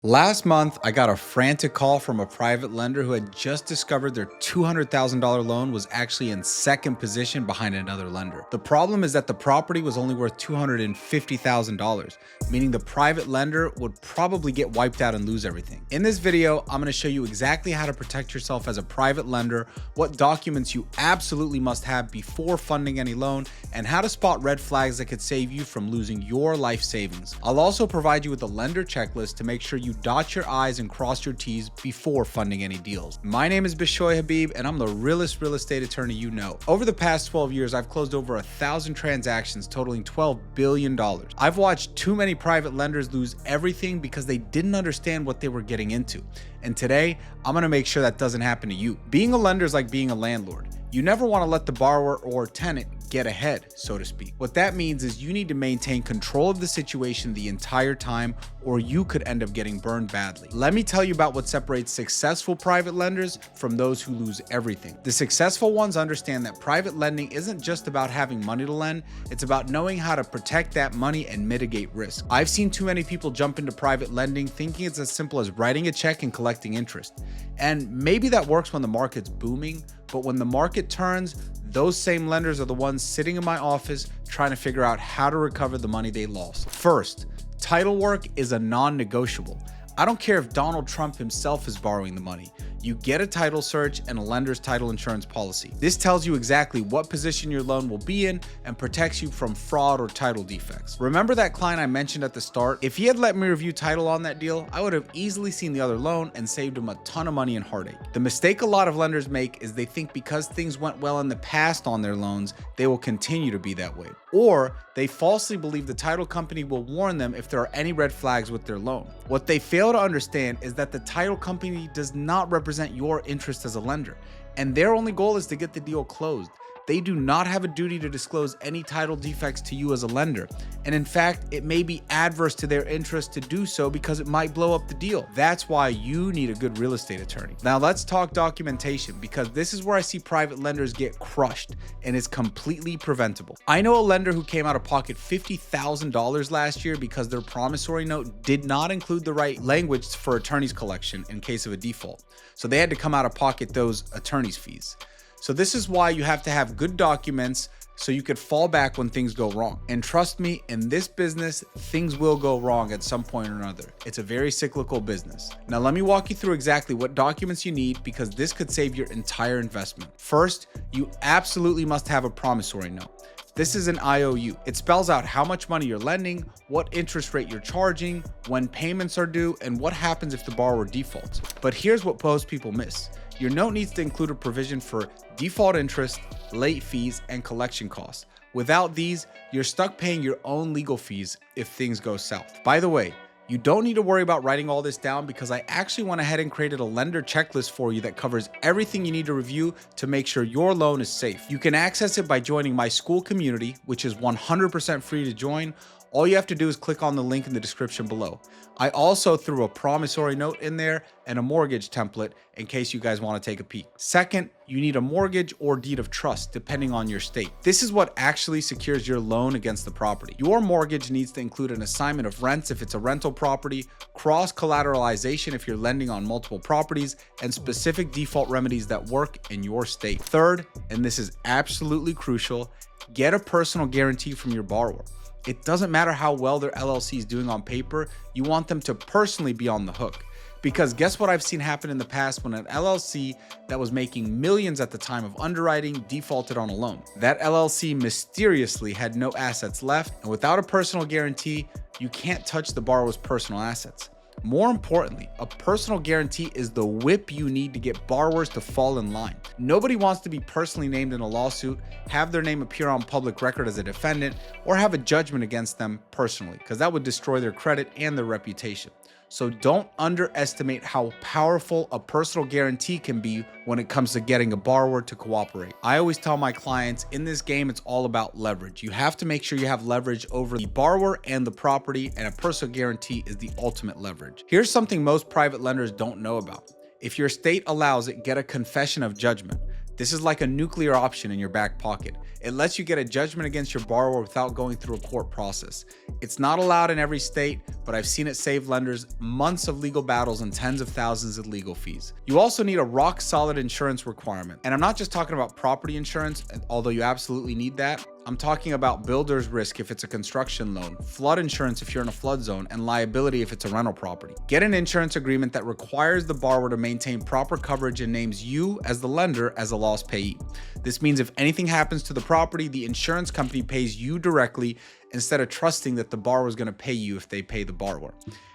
Last month, I got a frantic call from a private lender who had just discovered their $200,000 loan was actually in second position behind another lender. The problem is that the property was only worth $250,000, meaning the private lender would probably get wiped out and lose everything. In this video, I'm going to show you exactly how to protect yourself as a private lender, what documents you absolutely must have before funding any loan, and how to spot red flags that could save you from losing your life savings. I'll also provide you with a lender checklist to make sure you dot your I's and cross your T's before funding any deals. My name is Bishoy Habib, and I'm the realest real estate attorney you know. Over the past 12 years, I've closed over 1,000 transactions totaling $12 billion. I've watched too many private lenders lose everything because they didn't understand what they were getting into. And today, I'm gonna make sure that doesn't happen to you. Being a lender is like being a landlord. You never want to let the borrower or tenant get ahead, so to speak. What that means is you need to maintain control of the situation the entire time, or you could end up getting burned badly. Let me tell you about what separates successful private lenders from those who lose everything. The successful ones understand that private lending isn't just about having money to lend, it's about knowing how to protect that money and mitigate risk. I've seen too many people jump into private lending thinking it's as simple as writing a check and collecting interest. And maybe that works when the market's booming, but when the market turns, those same lenders are the ones sitting in my office trying to figure out how to recover the money they lost. First, title work is a non-negotiable. I don't care if Donald Trump himself is borrowing the money. You get a title search and a lender's title insurance policy. This tells you exactly what position your loan will be in and protects you from fraud or title defects. Remember that client I mentioned at the start? If he had let me review title on that deal, I would have easily seen the other loan and saved him a ton of money and heartache. The mistake a lot of lenders make is they think because things went well in the past on their loans, they will continue to be that way. Or they falsely believe the title company will warn them if there are any red flags with their loan. What they fail to understand is that the title company does not represent your interest as a lender, and their only goal is to get the deal closed. They do not have a duty to disclose any title defects to you as a lender. And in fact, it may be adverse to their interest to do so because it might blow up the deal. That's why you need a good real estate attorney. Now let's talk documentation, because this is where I see private lenders get crushed and it's completely preventable. I know a lender who came out of pocket $50,000 last year because their promissory note did not include the right language for attorney's collection in case of a default. So they had to come out of pocket those attorney's fees. So this is why you have to have good documents so you could fall back when things go wrong. And trust me, in this business, things will go wrong at some point or another. It's a very cyclical business. Now let me walk you through exactly what documents you need, because this could save your entire investment. First, you absolutely must have a promissory note. This is an IOU. It spells out how much money you're lending, what interest rate you're charging, when payments are due, and what happens if the borrower defaults. But here's what most people miss. Your note needs to include a provision for default interest, late fees, and collection costs. Without these, you're stuck paying your own legal fees if things go south. By the way, you don't need to worry about writing all this down, because I actually went ahead and created a lender checklist for you that covers everything you need to review to make sure your loan is safe. You can access it by joining my school community, which is 100% free to join. All you have to do is click on the link in the description below. I also threw a promissory note in there and a mortgage template in case you guys want to take a peek. Second, you need a mortgage or deed of trust depending on your state. This is what actually secures your loan against the property. Your mortgage needs to include an assignment of rents if it's a rental property, cross-collateralization if you're lending on multiple properties, and specific default remedies that work in your state. Third, and this is absolutely crucial, get a personal guarantee from your borrower. It doesn't matter how well their LLC is doing on paper, you want them to personally be on the hook. Because guess what I've seen happen in the past when an LLC that was making millions at the time of underwriting defaulted on a loan. That LLC mysteriously had no assets left, and without a personal guarantee, you can't touch the borrower's personal assets. More importantly, a personal guarantee is the whip you need to get borrowers to fall in line. Nobody wants to be personally named in a lawsuit, have their name appear on public record as a defendant, or have a judgment against them personally, because that would destroy their credit and their reputation. So don't underestimate how powerful a personal guarantee can be when it comes to getting a borrower to cooperate. I always tell my clients, in this game, it's all about leverage. You have to make sure you have leverage over the borrower and the property, and a personal guarantee is the ultimate leverage. Here's something most private lenders don't know about. If your state allows it, get a confession of judgment. This is like a nuclear option in your back pocket. It lets you get a judgment against your borrower without going through a court process. It's not allowed in every state, but I've seen it save lenders months of legal battles and tens of thousands of legal fees. You also need a rock-solid insurance requirement. And I'm not just talking about property insurance, although you absolutely need that. I'm talking about builder's risk if it's a construction loan, flood insurance if you're in a flood zone, and liability if it's a rental property. Get an insurance agreement that requires the borrower to maintain proper coverage and names you as the lender as a loss payee. This means if anything happens to the property, the insurance company pays you directly instead of trusting that the borrower is going to pay you if they pay the borrower.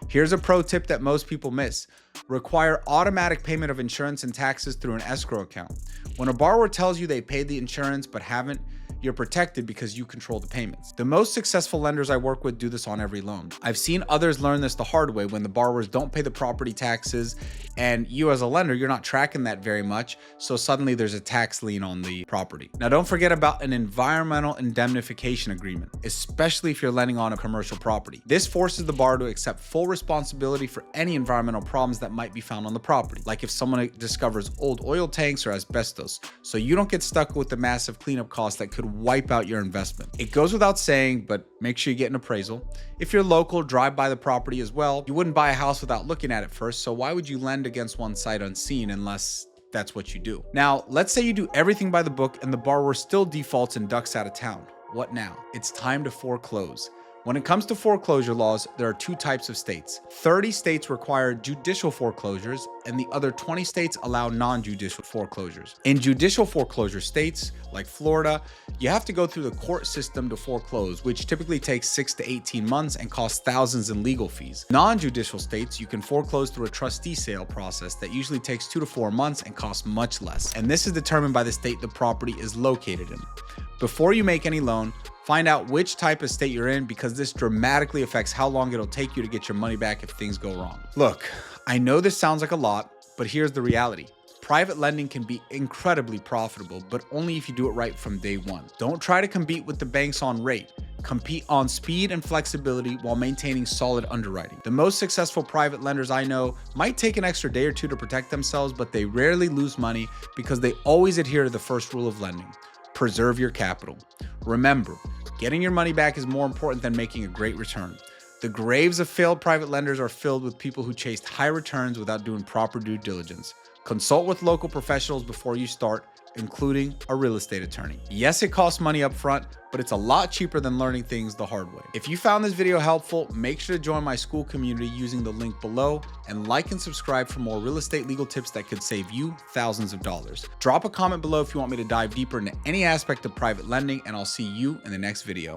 Here's a pro tip that most people miss. Require automatic payment of insurance and taxes through an escrow account. When a borrower tells you they paid the insurance but haven't, you're protected because you control the payments. The most successful lenders I work with do this on every loan. I've seen others learn this the hard way when the borrowers don't pay the property taxes, and you as a lender, you're not tracking that very much, so suddenly there's a tax lien on the property. Now, don't forget about an environmental indemnification agreement, especially if you're lending on a commercial property. This forces the borrower to accept full responsibility for any environmental problems that might be found on the property, like if someone discovers old oil tanks or asbestos, so you don't get stuck with the massive cleanup costs that could wipe out your investment. It goes without saying, but make sure you get an appraisal. If you're local, drive by the property as well. You wouldn't buy a house without looking at it first, so why would you lend against one sight unseen unless that's what you do? Now, let's say you do everything by the book and the borrower still defaults and ducks out of town. What now? It's time to foreclose. When it comes to foreclosure laws, there are two types of states. 30 states require judicial foreclosures, and the other 20 states allow non-judicial foreclosures. In judicial foreclosure states, like Florida, you have to go through the court system to foreclose, which typically takes 6 to 18 months and costs thousands in legal fees. Non-judicial states, you can foreclose through a trustee sale process that usually takes 2 to 4 months and costs much less. And this is determined by the state the property is located in. Before you make any loan, find out which type of state you're in, because this dramatically affects how long it'll take you to get your money back if things go wrong. Look, I know this sounds like a lot, but here's the reality. Private lending can be incredibly profitable, but only if you do it right from day one. Don't try to compete with the banks on rate. Compete on speed and flexibility while maintaining solid underwriting. The most successful private lenders I know might take an extra day or two to protect themselves, but they rarely lose money because they always adhere to the first rule of lending: preserve your capital. Remember, getting your money back is more important than making a great return. The graves of failed private lenders are filled with people who chased high returns without doing proper due diligence. Consult with local professionals before you start, including a real estate attorney. Yes, it costs money up front, but it's a lot cheaper than learning things the hard way. If you found this video helpful, make sure to join my school community using the link below, and like and subscribe for more real estate legal tips that could save you thousands of dollars. Drop a comment below if you want me to dive deeper into any aspect of private lending, and I'll see you in the next video.